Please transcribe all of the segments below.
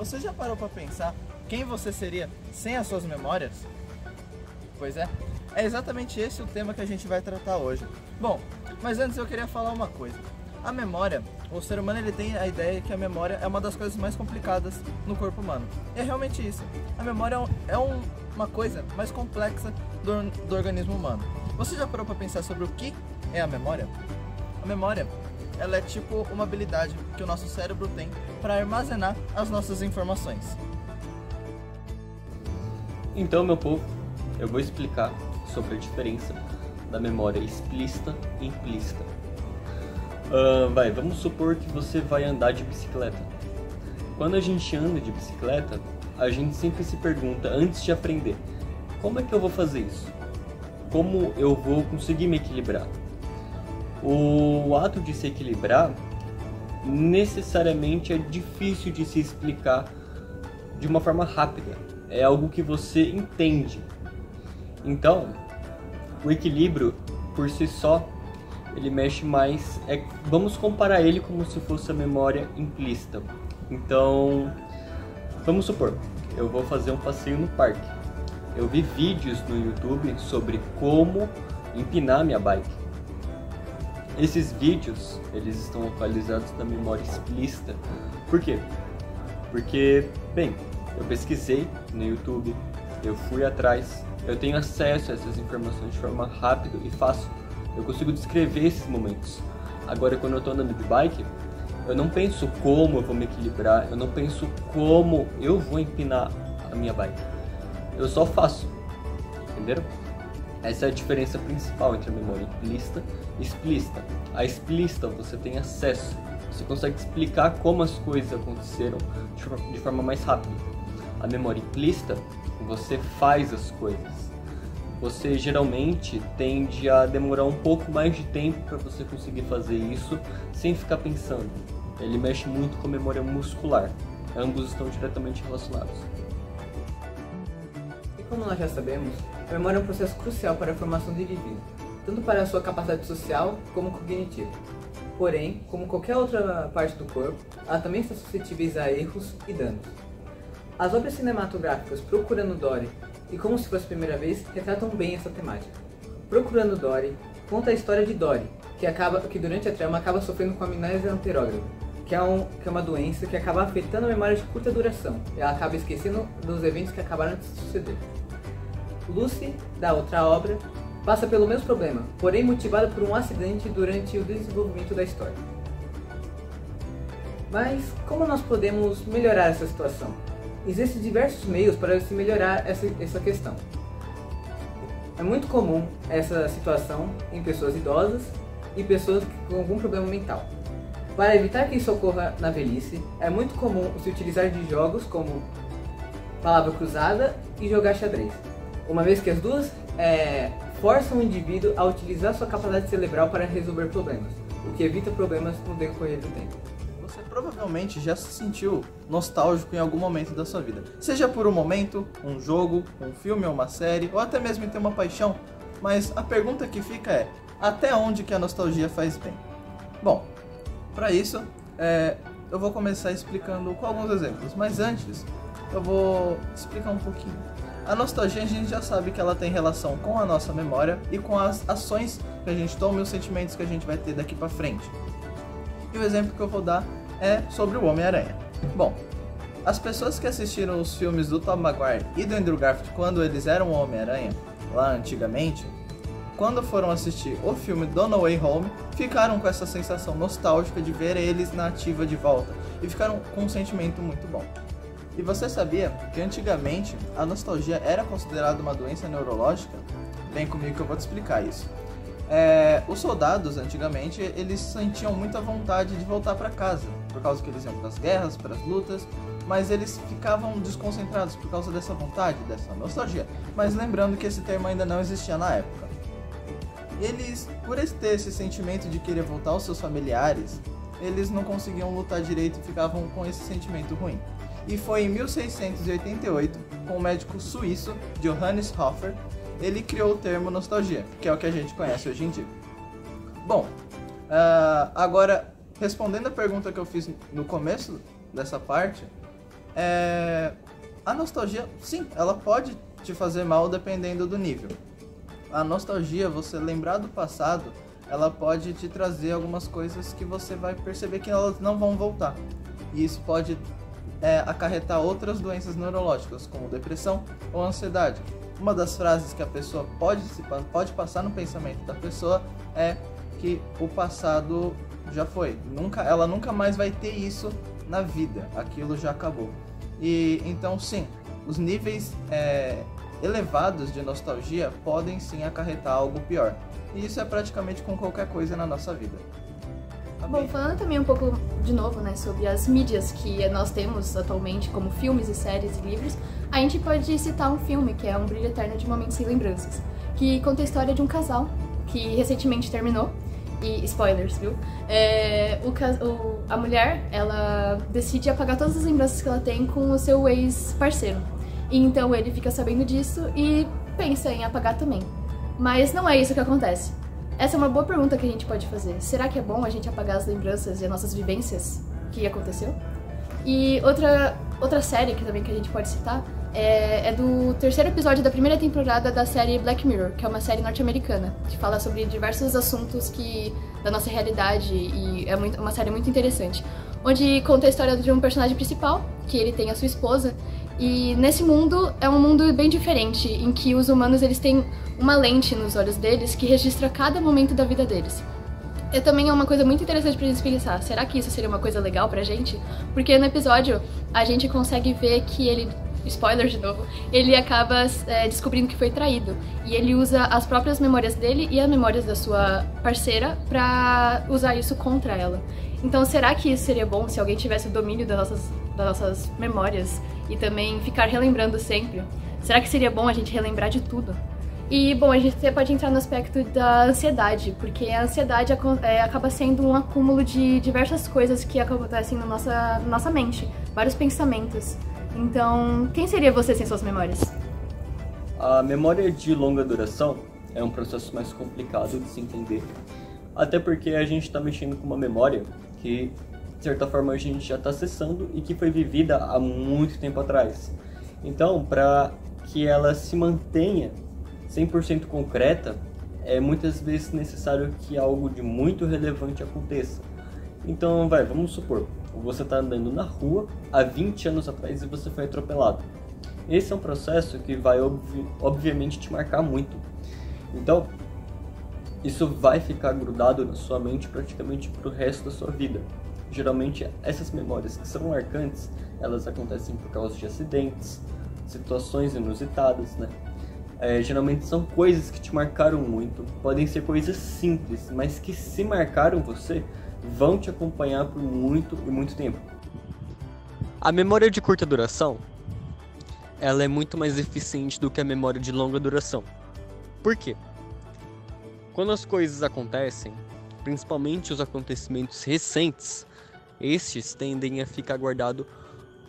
Você já parou para pensar quem você seria sem as suas memórias? Pois é exatamente esse o tema que a gente vai tratar hoje. Bom, mas antes eu queria falar uma coisa. A memória, o ser humano ele tem a ideia que a memória é uma das coisas mais complicadas no corpo humano. E é realmente isso. A memória é uma coisa mais complexa do organismo humano. Você já parou para pensar sobre o que é a memória? A memória, ela é tipo uma habilidade que o nosso cérebro tem para armazenar as nossas informações. Então, meu povo, eu vou explicar sobre a diferença da memória explícita e implícita. Vamos supor que você vai andar de bicicleta. Quando a gente anda de bicicleta, a gente sempre se pergunta, antes de aprender, como é que eu vou fazer isso? Como eu vou conseguir me equilibrar? O ato de se equilibrar necessariamente é difícil de se explicar de uma forma rápida. É algo que você entende. Então, o equilíbrio por si só, ele mexe mais. Vamos comparar ele como se fosse a memória implícita. Então, vamos supor, eu vou fazer um passeio no parque. Eu vi vídeos no YouTube sobre como empinar minha bike. Esses vídeos, eles estão atualizados na memória explícita. Por quê? Porque, bem, eu pesquisei no YouTube, eu fui atrás, eu tenho acesso a essas informações de forma rápida e fácil. Eu consigo descrever esses momentos. Agora, quando eu estou andando de bike, eu não penso como eu vou me equilibrar, eu não penso como eu vou empinar a minha bike. Eu só faço, entenderam? Essa é a diferença principal entre a memória implícita e explícita. A explícita você tem acesso, você consegue explicar como as coisas aconteceram de forma mais rápida. A memória implícita, você faz as coisas. Você geralmente tende a demorar um pouco mais de tempo para você conseguir fazer isso sem ficar pensando. Ele mexe muito com a memória muscular. Ambos estão diretamente relacionados. E como nós já sabemos, a memória é um processo crucial para a formação do indivíduo, tanto para a sua capacidade social como cognitiva. Porém, como qualquer outra parte do corpo, ela também está suscetível a erros e danos. As obras cinematográficas Procurando Dory e Como Se Fosse a Primeira Vez retratam bem essa temática. Procurando Dory conta a história de Dory, que durante a trama acaba sofrendo com amnésia anterógrada, que é uma doença que acaba afetando a memória de curta duração, e ela acaba esquecendo dos eventos que acabaram de suceder. Lucy, da outra obra, passa pelo mesmo problema, porém motivada por um acidente durante o desenvolvimento da história. Mas como nós podemos melhorar essa situação? Existem diversos meios para se melhorar essa questão. É muito comum essa situação em pessoas idosas e pessoas com algum problema mental. Para evitar que isso ocorra na velhice, é muito comum se utilizar de jogos como palavra cruzada e jogar xadrez, uma vez que as duas forçam o indivíduo a utilizar sua capacidade cerebral para resolver problemas, o que evita problemas no decorrer do tempo. Você provavelmente já se sentiu nostálgico em algum momento da sua vida, seja por um momento, um jogo, um filme ou uma série, ou até mesmo em ter uma paixão, mas a pergunta que fica é, até onde que a nostalgia faz bem? Bom, para isso, eu vou começar explicando com alguns exemplos, mas antes eu vou explicar um pouquinho. A nostalgia a gente já sabe que ela tem relação com a nossa memória e com as ações que a gente toma e os sentimentos que a gente vai ter daqui para frente. E o exemplo que eu vou dar é sobre o Homem-Aranha. Bom, as pessoas que assistiram os filmes do Tobey Maguire e do Andrew Garfield quando eles eram o Homem-Aranha, lá antigamente, quando foram assistir o filme do No Way Home, ficaram com essa sensação nostálgica de ver eles na ativa de volta e ficaram com um sentimento muito bom. E você sabia que antigamente a nostalgia era considerada uma doença neurológica? Vem comigo que eu vou te explicar isso. Os soldados antigamente eles sentiam muita vontade de voltar para casa, por causa que eles iam para as guerras, para as lutas, mas eles ficavam desconcentrados por causa dessa vontade, dessa nostalgia. Mas lembrando que esse termo ainda não existia na época. Eles, por ter esse sentimento de querer voltar aos seus familiares, eles não conseguiam lutar direito e ficavam com esse sentimento ruim. E foi em 1688, com o médico suíço Johannes Hofer, ele criou o termo nostalgia, que é o que a gente conhece hoje em dia. Bom, agora, respondendo a pergunta que eu fiz no começo dessa parte, A nostalgia, sim, ela pode te fazer mal dependendo do nível. A nostalgia, você lembrar do passado, ela pode te trazer algumas coisas que você vai perceber que elas não vão voltar. E isso pode acarretar outras doenças neurológicas, como depressão ou ansiedade. Uma das frases que a pessoa pode passar no pensamento da pessoa é que o passado já foi. Ela nunca mais vai ter isso na vida. Aquilo já acabou. E então, sim, os níveis elevados de nostalgia podem sim acarretar algo pior. E isso é praticamente com qualquer coisa na nossa vida. Bom, falando também um pouco de novo, né, sobre as mídias que nós temos atualmente, como filmes e séries e livros, a gente pode citar um filme que é Um Brilho Eterno de Momentos Sem Lembranças, que conta a história de um casal que recentemente terminou, e spoilers, viu? A mulher, ela decide apagar todas as lembranças que ela tem com o seu ex-parceiro. E então ele fica sabendo disso e pensa em apagar também. Mas não é isso que acontece. Essa é uma boa pergunta que a gente pode fazer. Será que é bom a gente apagar as lembranças e as nossas vivências que aconteceu? E outra série que a gente pode citar é do terceiro episódio da primeira temporada da série Black Mirror, que é uma série norte-americana, que fala sobre diversos assuntos da nossa realidade, e é uma série muito interessante, onde conta a história de um personagem principal, que ele tem a sua esposa, e nesse mundo é um mundo bem diferente, em que os humanos eles têm uma lente nos olhos deles que registra cada momento da vida deles. Também é uma coisa muito interessante pra gente pensar, será que isso seria uma coisa legal pra gente? Porque no episódio a gente consegue ver que ele, spoiler de novo, ele acaba descobrindo que foi traído. E ele usa as próprias memórias dele e as memórias da sua parceira pra usar isso contra ela. Então será que isso seria bom se alguém tivesse o domínio das nossas memórias e também ficar relembrando sempre? Será que seria bom a gente relembrar de tudo? E, bom, a gente pode entrar no aspecto da ansiedade, porque a ansiedade acaba sendo um acúmulo de diversas coisas que acontecem na nossa mente, vários pensamentos. Então, quem seria você sem suas memórias? A memória de longa duração é um processo mais complicado de se entender, até porque a gente está mexendo com uma memória que, de certa forma, a gente já está acessando e que foi vivida há muito tempo atrás. Então, para que ela se mantenha 100% concreta, é muitas vezes necessário que algo de muito relevante aconteça. Então, vamos supor, você está andando na rua há 20 anos atrás e você foi atropelado. Esse é um processo que vai obviamente te marcar muito. Então, isso vai ficar grudado na sua mente praticamente para o resto da sua vida. Geralmente, essas memórias que são marcantes, elas acontecem por causa de acidentes, situações inusitadas, né? Geralmente são coisas que te marcaram muito, podem ser coisas simples, mas que se marcaram você, vão te acompanhar por muito e muito tempo. A memória de curta duração, ela é muito mais eficiente do que a memória de longa duração. Por quê? Quando as coisas acontecem, principalmente os acontecimentos recentes, estes tendem a ficar guardados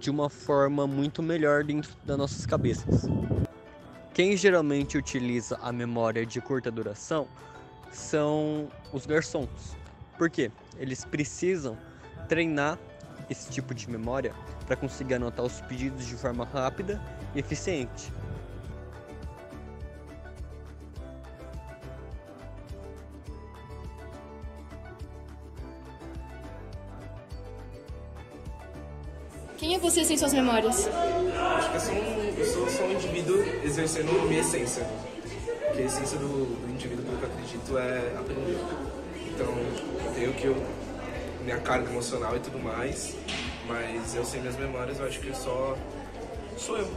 de uma forma muito melhor dentro das nossas cabeças. Quem geralmente utiliza a memória de curta duração são os garçons. Por quê? Eles precisam treinar esse tipo de memória para conseguir anotar os pedidos de forma rápida e eficiente. Quem é você sem suas memórias? Acho que eu sou só um indivíduo exercendo minha essência. Porque a essência do indivíduo, pelo que eu acredito, é aprender. Então, eu tenho minha carga emocional e tudo mais, mas eu sem minhas memórias, eu acho que só sou eu,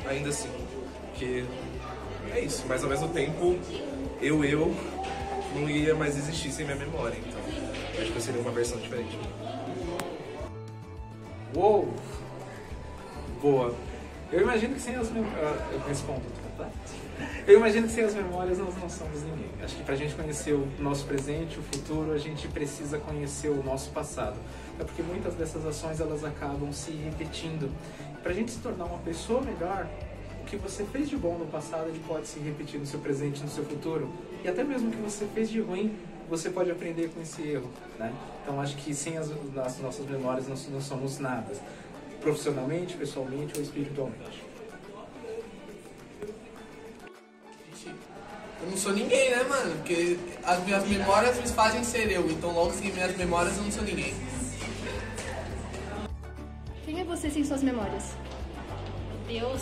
ainda assim. Porque é isso, mas ao mesmo tempo, eu não ia mais existir sem minha memória. Então, eu acho que eu seria uma versão diferente de mim. Uou! Boa. Eu imagino que sem as memórias... Eu imagino que sem as memórias nós não somos ninguém. Acho que pra gente conhecer o nosso presente, o futuro, a gente precisa conhecer o nosso passado. É porque muitas dessas ações elas acabam se repetindo. Pra gente se tornar uma pessoa melhor, o que você fez de bom no passado, ele pode se repetir no seu presente, no seu futuro. E até mesmo o que você fez de ruim, você pode aprender com esse erro, né? Então acho que sem as nossas memórias nós não somos nada. profissionalmente, pessoalmente ou espiritualmente? Eu não sou ninguém, né, mano? Porque as minhas memórias me fazem ser eu. Então, logo sem minhas memórias, eu não sou ninguém. Quem é você sem suas memórias? Deus,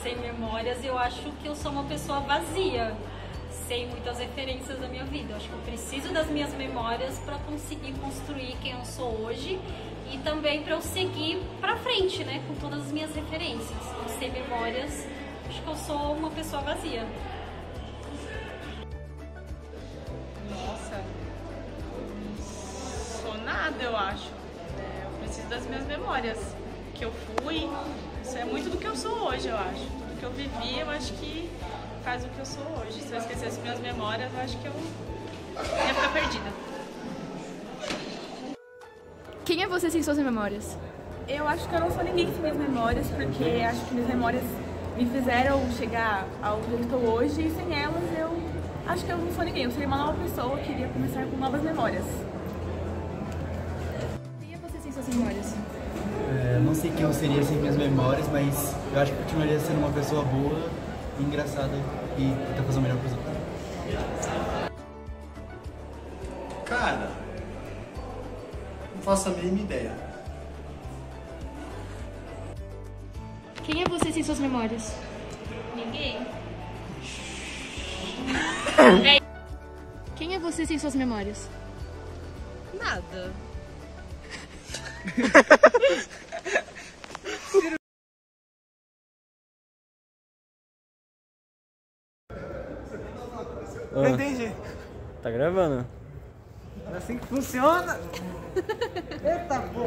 sem memórias, eu acho que eu sou uma pessoa vazia, sem muitas referências da minha vida. Eu acho que eu preciso das minhas memórias para conseguir construir quem eu sou hoje e também para eu seguir para frente, né, com todas as minhas referências. Então, sem memórias, acho que eu sou uma pessoa vazia. Nossa, não sou nada, eu acho. Eu preciso das minhas memórias, que eu fui. Isso é muito do que eu sou hoje, eu acho. Tudo que eu vivi, eu acho que faz o que eu sou hoje. Se eu esquecesse minhas memórias, eu acho que eu ia ficar perdida. Quem é você sem suas memórias? Eu acho que eu não sou ninguém sem minhas memórias, porque acho que minhas memórias me fizeram chegar ao que eu estou hoje, e sem elas eu acho que eu não sou ninguém. Eu seria uma nova pessoa, eu queria começar com novas memórias. Quem é você sem suas memórias? Não sei quem eu seria sem minhas memórias, mas eu acho que eu continuaria sendo uma pessoa boa, engraçada e tentar fazer o melhor pros outros. Cara, não faço a mínima ideia. Quem é você sem suas memórias? Ninguém. Quem é você sem suas memórias? Nada. Não entendi. Tá gravando? É assim que funciona. Eita, pô.